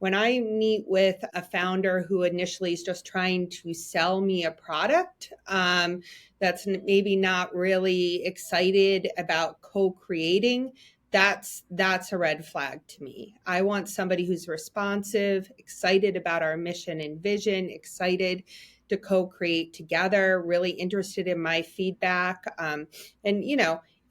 when I meet with a founder who initially is just trying to sell me a product, that's maybe not really excited about co-creating, that's a red flag to me. I want somebody who's responsive, excited about our mission and vision, excited to co-create together, really interested in my feedback,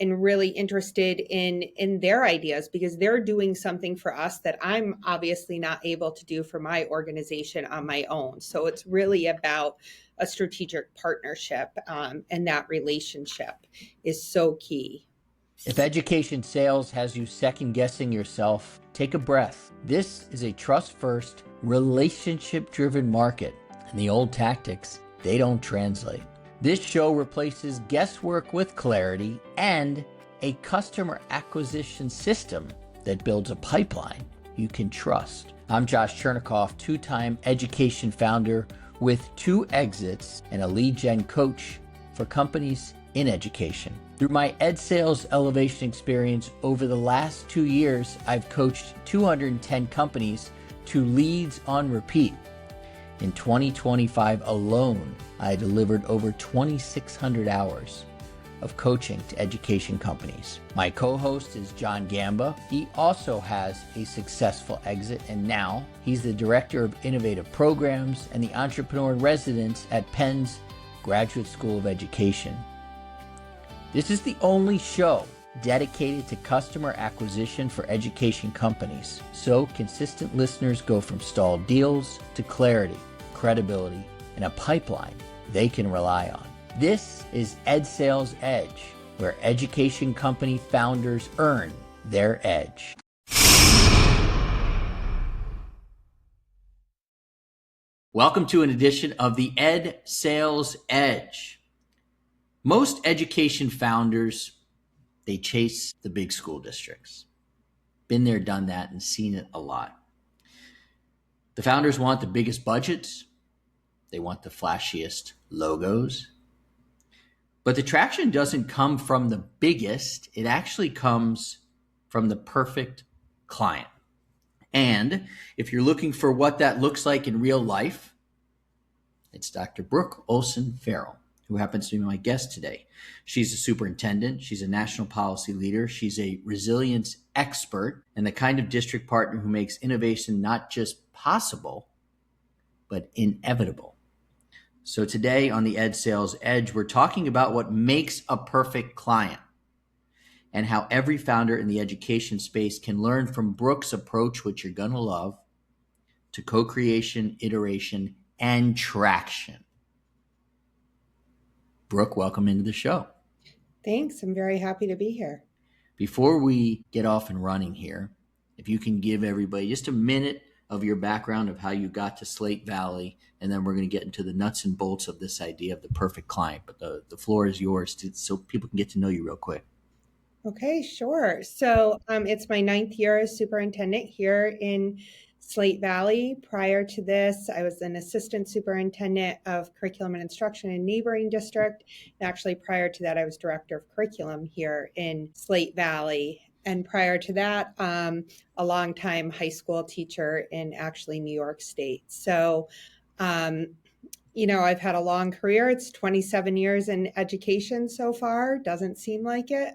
and really interested in their ideas, because they're doing something for us that I'm obviously not able to do for my organization on my own. So it's really about a strategic partnership, and that relationship is so key. If education sales has you second guessing yourself, take a breath. This is a trust-first, relationship-driven market, and the old tactics, they don't translate. This show replaces guesswork with clarity and a customer acquisition system that builds a pipeline you can trust. I'm Josh Chernikoff, two-time education founder with 2 exits and a lead gen coach for companies in education. Through my EdSales elevation experience over the last 2 years, I've coached 210 companies to leads on repeat. In 2025 alone, I delivered over 2,600 hours of coaching to education companies. My co-host is John Gamba. He also has a successful exit, and now he's the Director of Innovative Programs and the Entrepreneur in Residence at Penn's Graduate School of Education. This is the only show dedicated to customer acquisition for education companies, so consistent listeners go from stalled deals to clarity, credibility, and a pipeline they can rely on. This is EdSales Edge, where education company founders earn their edge. Welcome to an edition of the EdSales Edge. Most education founders, they chase the big school districts. Been there, done that, and seen it a lot. The founders want the biggest budgets. They want the flashiest logos. But the traction doesn't come from the biggest. It actually comes from the perfect client. And if you're looking for what that looks like in real life, it's Dr. Brooke Olsen-Farrell, who happens to be my guest today. She's a superintendent. She's a national policy leader. She's a resilience expert and the kind of district partner who makes innovation not just possible, but inevitable. So today on the EdSales Edge, we're talking about what makes a perfect client and how every founder in the education space can learn from Brooke's approach, which you're going to love, to co-creation, iteration, and traction. Brooke, welcome into the show. Thanks. I'm very happy to be here. Before we get off and running here, if you can give everybody just a minute of your background of how you got to Slate Valley, and then we're going to get into the nuts and bolts of this idea of the perfect client. But the floor is yours so people can get to know you real quick. Okay, sure. So it's my 9th year as superintendent here in Slate Valley. Prior to this, I was an assistant superintendent of curriculum and instruction in a neighboring district. And actually, prior to that, I was director of curriculum here in Slate Valley. And prior to that, a longtime high school teacher in actually New York State. So, I've had a long career. It's 27 years in education so far. Doesn't seem like it.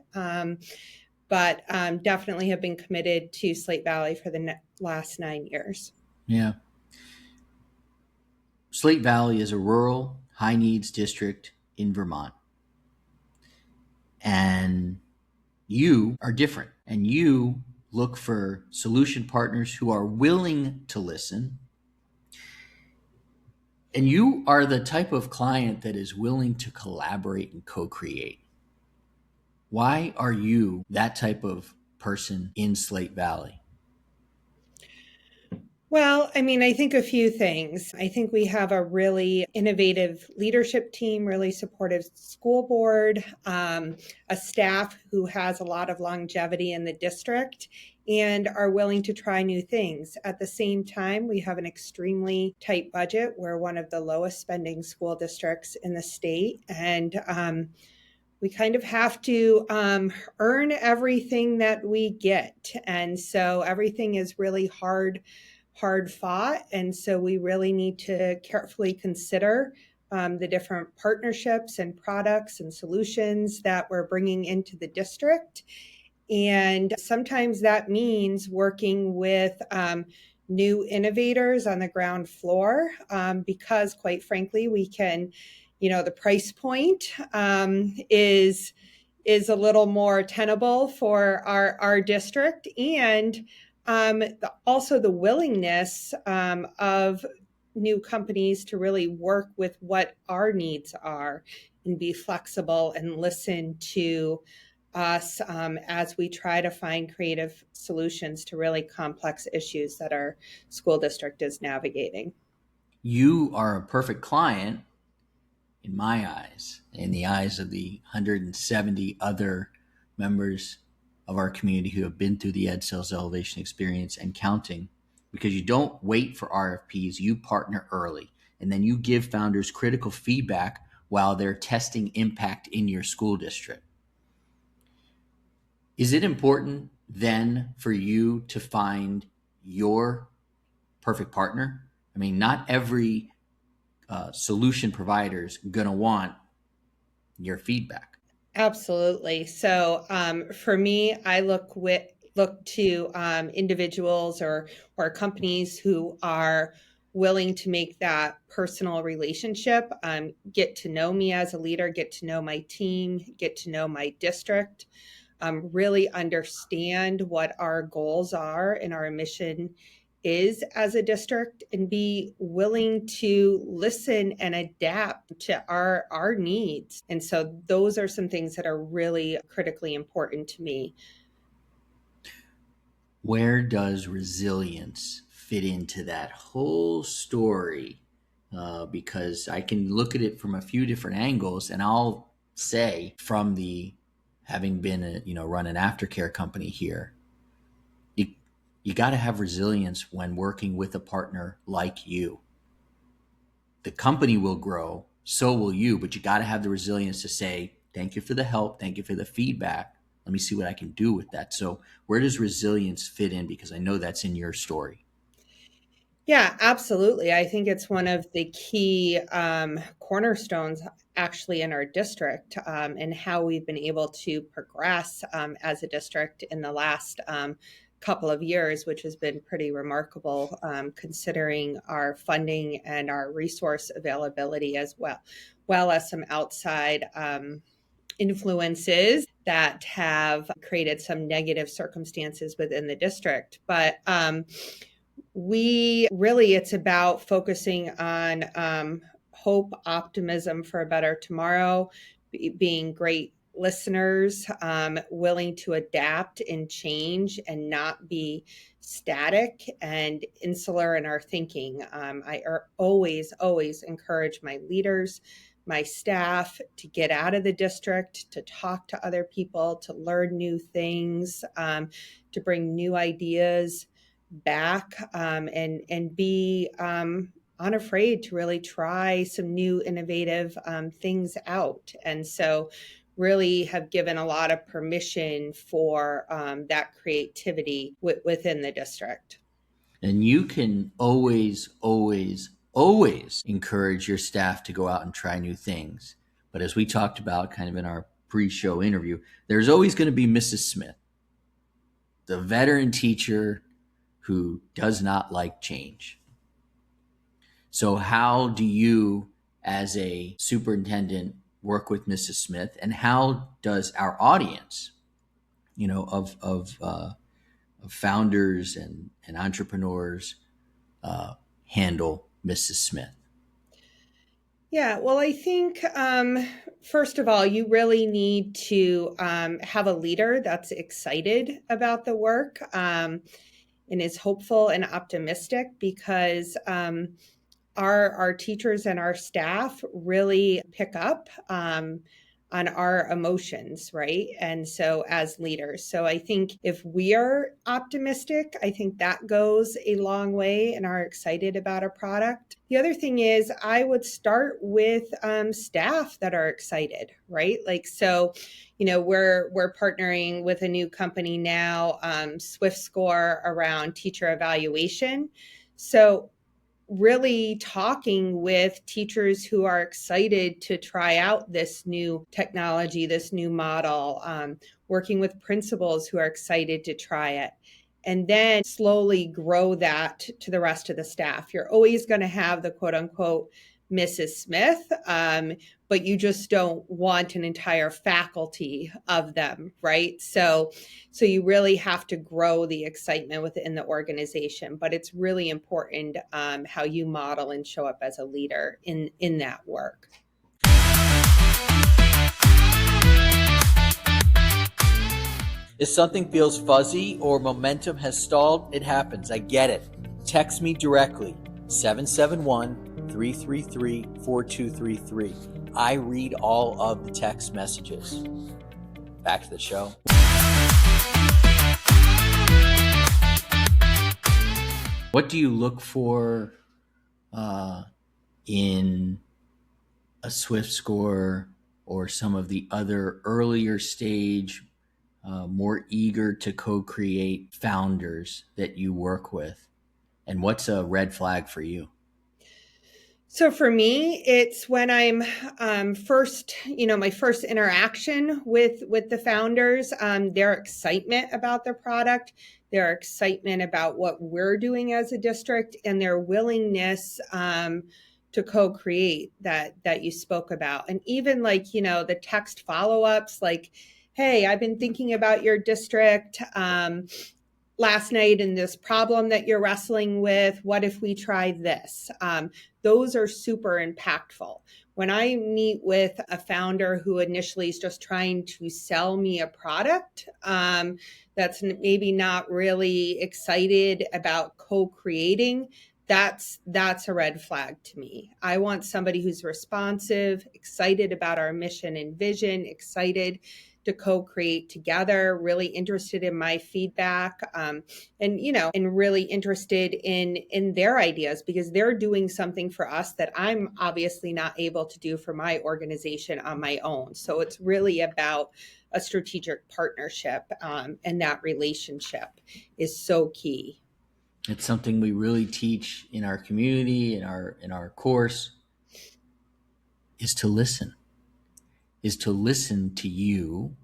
But definitely have been committed to Slate Valley for the last 9 years. Yeah. Slate Valley is a rural, high-needs district in Vermont. And you are different. And you look for solution partners who are willing to listen. And you are the type of client that is willing to collaborate and co-create. Why are you that type of person in Slate Valley? Well, I think a few things. I think we have a really innovative leadership team, really supportive school board, a staff who has a lot of longevity in the district and are willing to try new things. At the same time, we have an extremely tight budget. We're one of the lowest spending school districts in the state. And we kind of have to earn everything that we get. And so everything is really hard hard fought. And so we really need to carefully consider the different partnerships and products and solutions that we're bringing into the district. And sometimes that means working with new innovators on the ground floor because, quite frankly, we can, the price point is a little more tenable for our district, and also the willingness of new companies to really work with what our needs are and be flexible and listen to us as we try to find creative solutions to really complex issues that our school district is navigating. You are a perfect client in my eyes, in the eyes of the 170 other members of our community who have been through the EdSales Elevation experience and counting, because you don't wait for RFPs, you partner early, and then you give founders critical feedback while they're testing impact in your school district. Is it important then for you to find your perfect partner? I mean, not every solution provider is going to want your feedback. Absolutely. So for me, I look to individuals or companies who are willing to make that personal relationship, get to know me as a leader, get to know my team, get to know my district, really understand what our goals are and our mission is as a district, and be willing to listen and adapt to our needs. And so those are some things that are really critically important to me. Where does resilience fit into that whole story? Because I can look at it from a few different angles, and I'll say, from the having been run an aftercare company here, you got to have resilience when working with a partner like you. The company will grow, so will you, but you got to have the resilience to say, thank you for the help, thank you for the feedback. Let me see what I can do with that. So where does resilience fit in? Because I know that's in your story. Yeah, absolutely. I think it's one of the key cornerstones actually in our district, and how we've been able to progress as a district in the last couple of years, which has been pretty remarkable considering our funding and our resource availability, as well as some outside influences that have created some negative circumstances within the district. But it's about focusing on hope, optimism for a better tomorrow, being great listeners, willing to adapt and change and not be static and insular in our thinking. I always encourage my leaders, my staff, to get out of the district, to talk to other people, to learn new things, to bring new ideas back, and be unafraid to really try some new innovative things out. And so really have given a lot of permission for that creativity within the district. And you can always encourage your staff to go out and try new things. But as we talked about kind of in our pre-show interview, there's always going to be Mrs. Smith, the veteran teacher who does not like change. So how do you, as a superintendent, work with Mrs. Smith, and how does our audience, of founders and entrepreneurs handle Mrs. Smith? Yeah, well, I think first of all, you really need to have a leader that's excited about the work, and is hopeful and optimistic, because our teachers and our staff really pick up on our emotions, right? And so as leaders, so I think if we are optimistic, I think that goes a long way and are excited about a product. The other thing is, I would start with staff that are excited, right? Like, so, we're partnering with a new company now, Swift Score, around teacher evaluation. So really talking with teachers who are excited to try out this new technology, this new model, working with principals who are excited to try it, and then slowly grow that to the rest of the staff. You're always going to have the quote unquote Mrs. Smith, but you just don't want an entire faculty of them, right? So you really have to grow the excitement within the organization, but it's really important how you model and show up as a leader in that work. If something feels fuzzy or momentum has stalled, it happens. I get it. Text me directly, 771-333-4233. I read all of the text messages. Back to the show. What do you look for in a Swift score or some of the other earlier stage, more eager to co-create founders that you work with? And what's a red flag for you? So for me, it's when I'm first, my first interaction with the founders, their excitement about the product, their excitement about what we're doing as a district, and their willingness to co-create that you spoke about. And even like, the text follow-ups, like, hey, I've been thinking about your district last night and this problem that you're wrestling with. What if we try this? Those are super impactful. When I meet with a founder who initially is just trying to sell me a product that's maybe not really excited about co-creating, that's a red flag to me. I want somebody who's responsive, excited about our mission and vision, excited to co-create together, really interested in my feedback, and really interested in their ideas, because they're doing something for us that I'm obviously not able to do for my organization on my own. So it's really about a strategic partnership, and that relationship is so key. It's something we really teach in our community, in our course, is to listen to you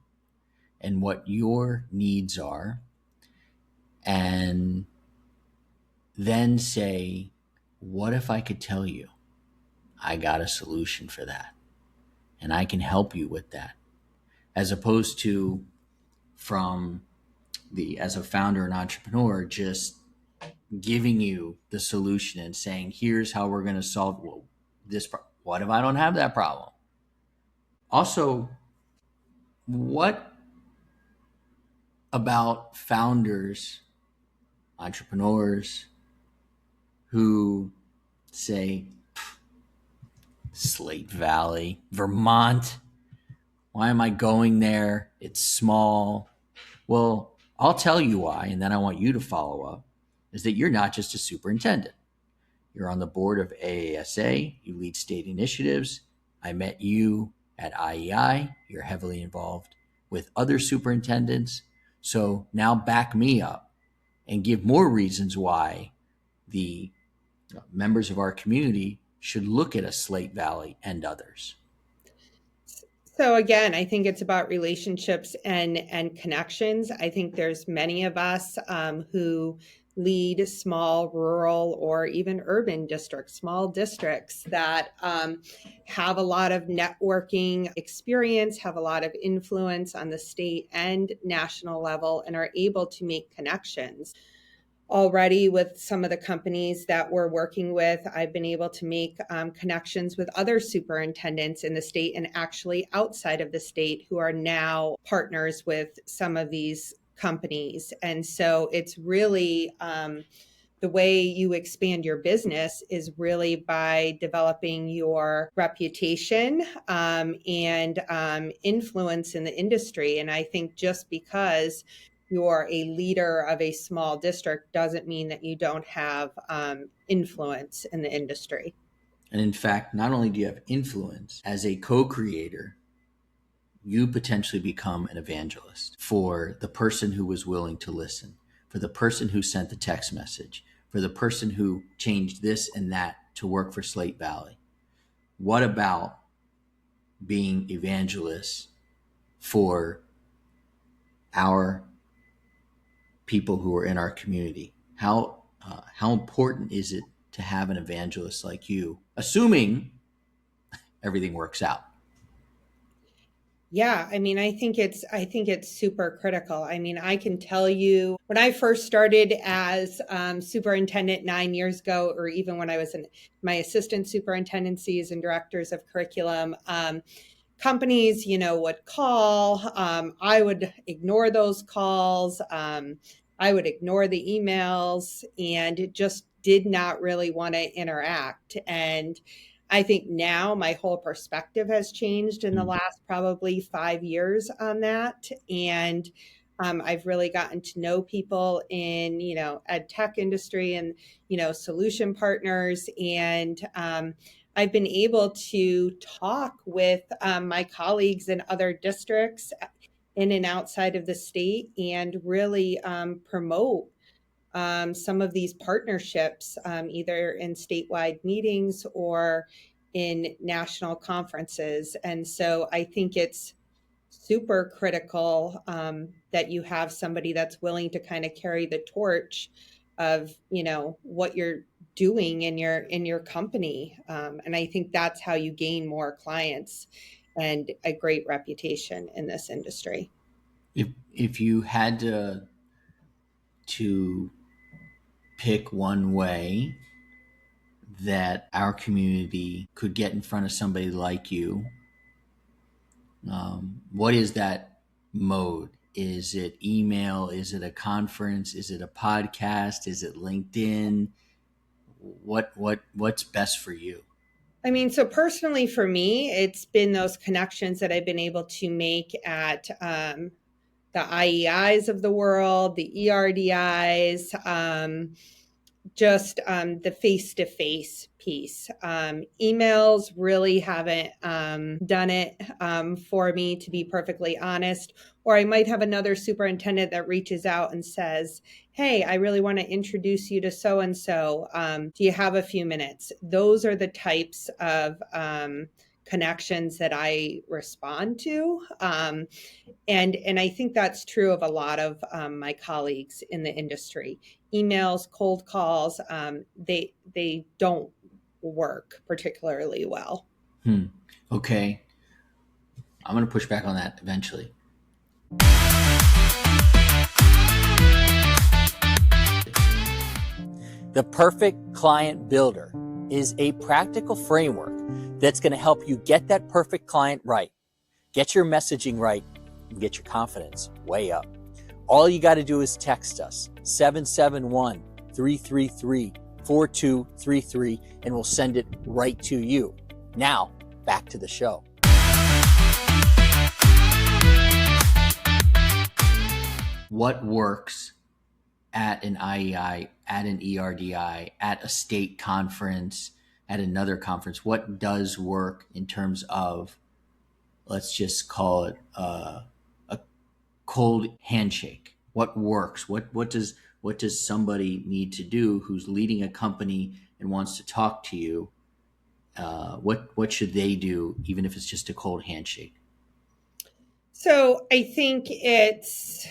and what your needs are, and then say, what if I could tell you I got a solution for that and I can help you with that, as opposed to as a founder and entrepreneur, just giving you the solution and saying, here's how we're going to solve this problem. What if I don't have that problem? Also, what about founders, entrepreneurs who say, Slate Valley, Vermont, why am I going there? It's small. Well, I'll tell you why, and then I want you to follow up, is that you're not just a superintendent. You're on the board of AASA. You lead state initiatives. I met you at IEI. You're heavily involved with other superintendents. So now back me up and give more reasons why the members of our community should look at a Slate Valley and others. So again, I think it's about relationships and connections. I think there's many of us who lead small rural or even urban districts, small districts that have a lot of networking experience, have a lot of influence on the state and national level, and are able to make connections. Already with some of the companies that we're working with, I've been able to make connections with other superintendents in the state and actually outside of the state who are now partners with some of these companies. And so it's really the way you expand your business is really by developing your reputation and influence in the industry. And I think just because you're a leader of a small district doesn't mean that you don't have influence in the industry. And in fact, not only do you have influence as a co-creator, you potentially become an evangelist for the person who was willing to listen, for the person who sent the text message, for the person who changed this and that to work for Slate Valley? What about being evangelists for our people who are in our community? How important is it to have an evangelist like you, assuming everything works out? Yeah, I mean, I think it's super critical. I mean, I can tell you when I first started as superintendent 9 years ago, or even when I was in my assistant superintendencies and directors of curriculum, companies, would call. I would ignore those calls. I would ignore the emails and it just did not really want to interact. And I think now my whole perspective has changed in the last probably 5 years on that. And I've really gotten to know people in, ed tech industry and, solution partners. And I've been able to talk with my colleagues in other districts in and outside of the state and really promote some of these partnerships, either in statewide meetings or in national conferences. And so I think it's super critical that you have somebody that's willing to kind of carry the torch of what you're doing in your company, and I think that's how you gain more clients and a great reputation in this industry. If you had to pick one way that our community could get in front of somebody like you, what is that mode? Is it email? Is it a conference? Is it a podcast? Is it LinkedIn? What's best for you? I mean, so personally for me, it's been those connections that I've been able to make at the IEIs of the world, the ERDIs, just the face-to-face piece. Emails really haven't done it for me, to be perfectly honest. Or I might have another superintendent that reaches out and says, hey, I really want to introduce you to so-and-so. Do you have a few minutes? Those are the types of connections that I respond to. And I think that's true of a lot of my colleagues in the industry. Emails, cold calls, they don't work particularly well. Okay, I'm going to push back on that eventually. The Perfect Client Builder is a practical framework that's going to help you get that perfect client right, get your messaging right, and get your confidence way up. All you got to do is text us 771-333-4233 and we'll send it right to you. Now, back to the show. What works at an IEI, at an ERDI, at a state conference, at another conference? What does work in terms of, let's just call it a cold handshake? What works? What does somebody need to do who's leading a company and wants to talk to you? What should they do, even if it's just a cold handshake? So I think it's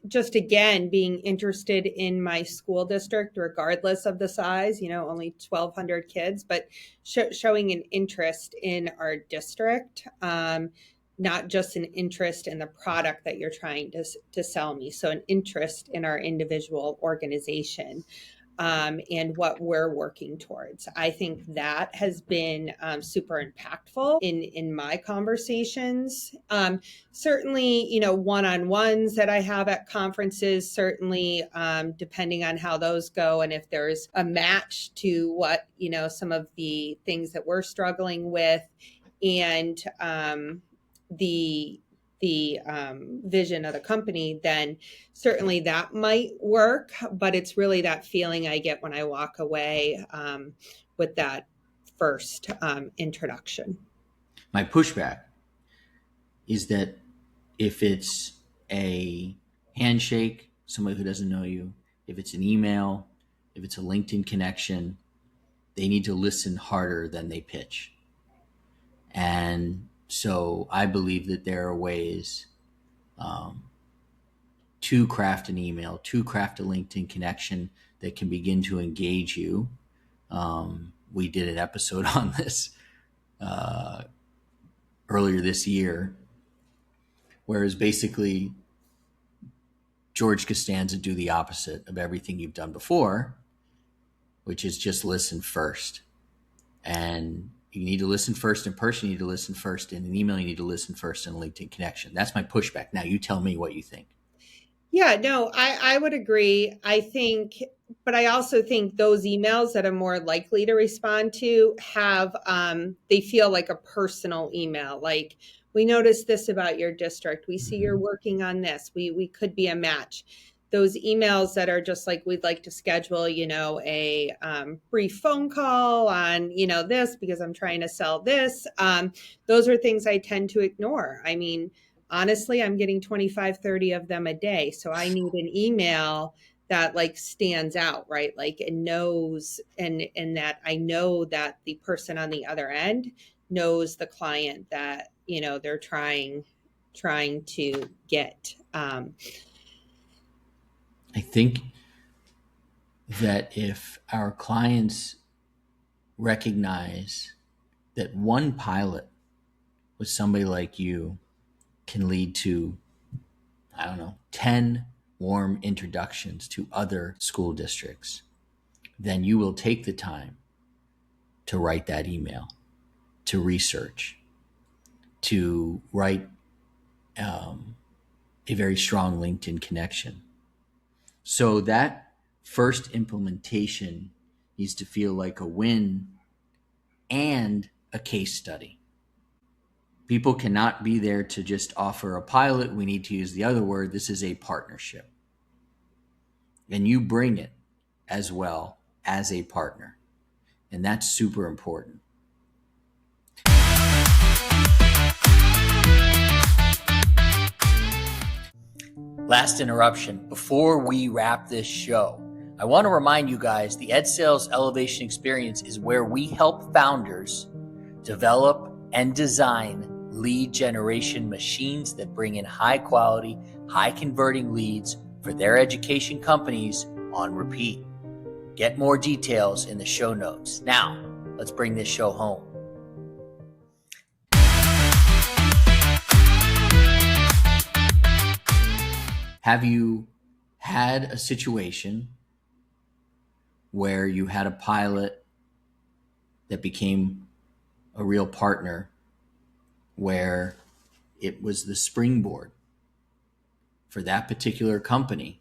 just, again, being interested in my school district, regardless of the size, only 1,200 kids, but showing an interest in our district, not just an interest in the product that you're trying to sell me. So an interest in our individual organization. And what we're working towards. I think that has been super impactful in my conversations. Certainly, one-on-ones that I have at conferences, certainly depending on how those go and if there's a match to what, some of the things that we're struggling with and the vision of the company, then certainly that might work. But it's really that feeling I get when I walk away with that first introduction. My pushback is that if it's a handshake, somebody who doesn't know you, if it's an email, if it's a LinkedIn connection, they need to listen harder than they pitch. And so I believe that there are ways to craft an email, to craft a LinkedIn connection that can begin to engage you. We did an episode on this earlier this year, whereas basically George Costanza do the opposite of everything you've done before, which is just listen first. And you need to listen first in person, you need to listen first in an email, you need to listen first in a LinkedIn connection. That's my pushback. Now you tell me what you think. Yeah, no, I would agree. I think, but I also think those emails that I'm more likely to respond to have, they feel like a personal email. Like, we noticed this about your district. We see you're working on this. We could be a match. Those emails that are just like, we'd like to schedule, a brief phone call on, this because I'm trying to sell this. Those are things I tend to ignore. I mean, honestly, I'm getting 25, 30 of them a day. So I need an email that like stands out, right? Like it knows and that I know that the person on the other end knows the client that, they're trying to get. I think that if our clients recognize that one pilot with somebody like you can lead to, 10 warm introductions to other school districts, then you will take the time to write that email, to research, to write a very strong LinkedIn connection. So that first implementation needs to feel like a win and a case study. People cannot be there to just offer a pilot. We need to use the other word. This is a partnership. And you bring it as well as a partner. And that's super important. Last interruption. Before we wrap this show, I want to remind you guys the EdSales Elevation Experience is where we help founders develop and design lead generation machines that bring in high quality, high converting leads for their education companies on repeat. Get more details in the show notes. Now, let's bring this show home. Have you had a situation where you had a pilot that became a real partner, where it was the springboard for that particular company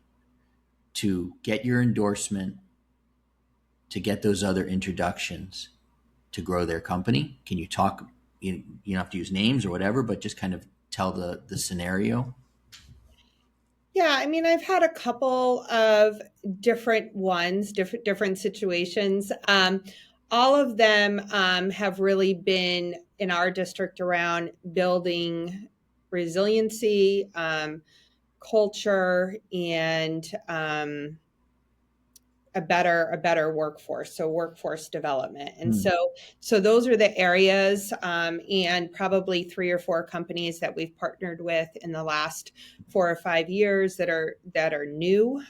to get your endorsement, to get those other introductions, to grow their company? Can you talk, you don't have to use names or whatever, but just kind of tell the scenario? Yeah, I mean, I've had a couple of different ones, different situations. All of them have really been in our district around building resiliency, culture, and a better workforce, so workforce development. And so those are the areas, and probably 3 or 4 companies that we've partnered with in the last 4 or 5 years that are new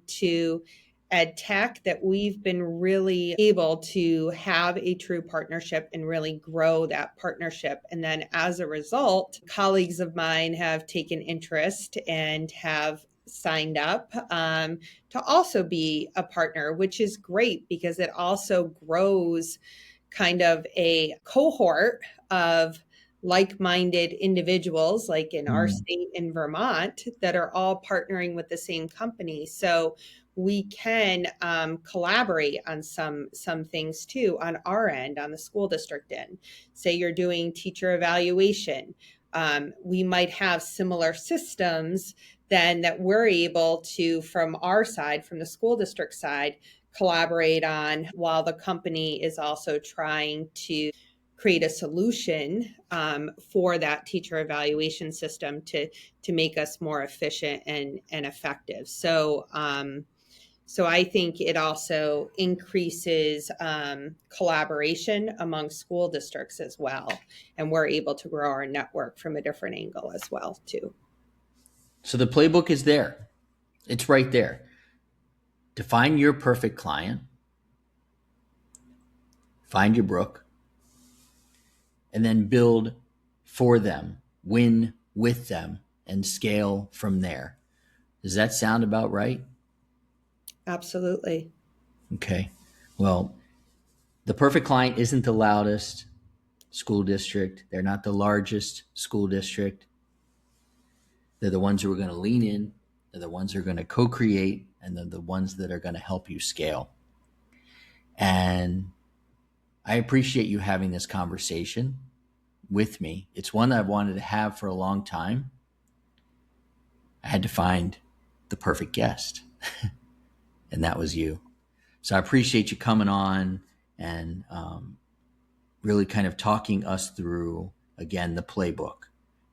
to ed tech, that we've been really able to have a true partnership and really grow that partnership. And then as a result, colleagues of mine have taken interest and have signed up to also be a partner, which is great because it also grows kind of a cohort of like-minded individuals, like in our state in Vermont, that are all partnering with the same company. So we can collaborate on some things too on our end, on the school district end. Say you're doing teacher evaluation. We might have similar systems then that we're able to, from our side, from the school district side, collaborate on, while the company is also trying to create a solution for that teacher evaluation system to make us more efficient and effective. So So I think it also increases collaboration among school districts as well. And we're able to grow our network from a different angle as well, too. So the playbook is there. It's right there. Define your perfect client. Find your Brooke. And then build for them, win with them, and scale from there. Does that sound about right? Absolutely. Okay. Well, the perfect client isn't the loudest school district. They're not the largest school district. They're the ones who are going to lean in. They're the ones who are going to co-create, and they're the ones that are going to help you scale. And I appreciate you having this conversation with me. It's one that I've wanted to have for a long time. I had to find the perfect guest, and that was you. So I appreciate you coming on and really kind of talking us through, again, the playbook.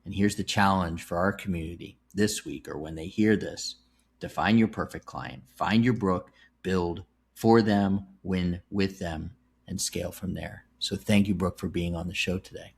And here's the challenge for our community this week, or when they hear this: define your perfect client, find your Brooke, build for them, win with them, and scale from there. So thank you, Brooke, for being on the show today.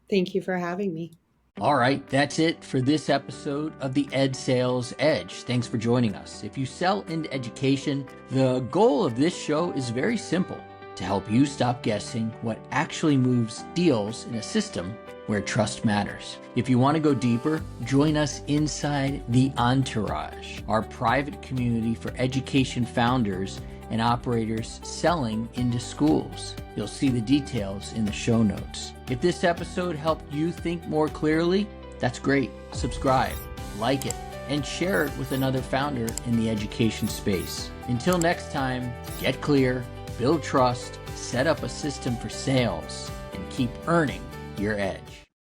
Thank you for having me. All right, that's it for this episode of the EdSales Edge. Thanks for joining us. If you sell into education, the goal of this show is very simple: to help you stop guessing what actually moves deals in a system where trust matters. If you want to go deeper, join us inside the Entourage, our private community for education founders and operators selling into schools. You'll see the details in the show notes. If this episode helped you think more clearly, that's great. Subscribe, like it, and share it with another founder in the education space. Until next time, get clear, build trust, set up a system for sales, and keep earning your edge.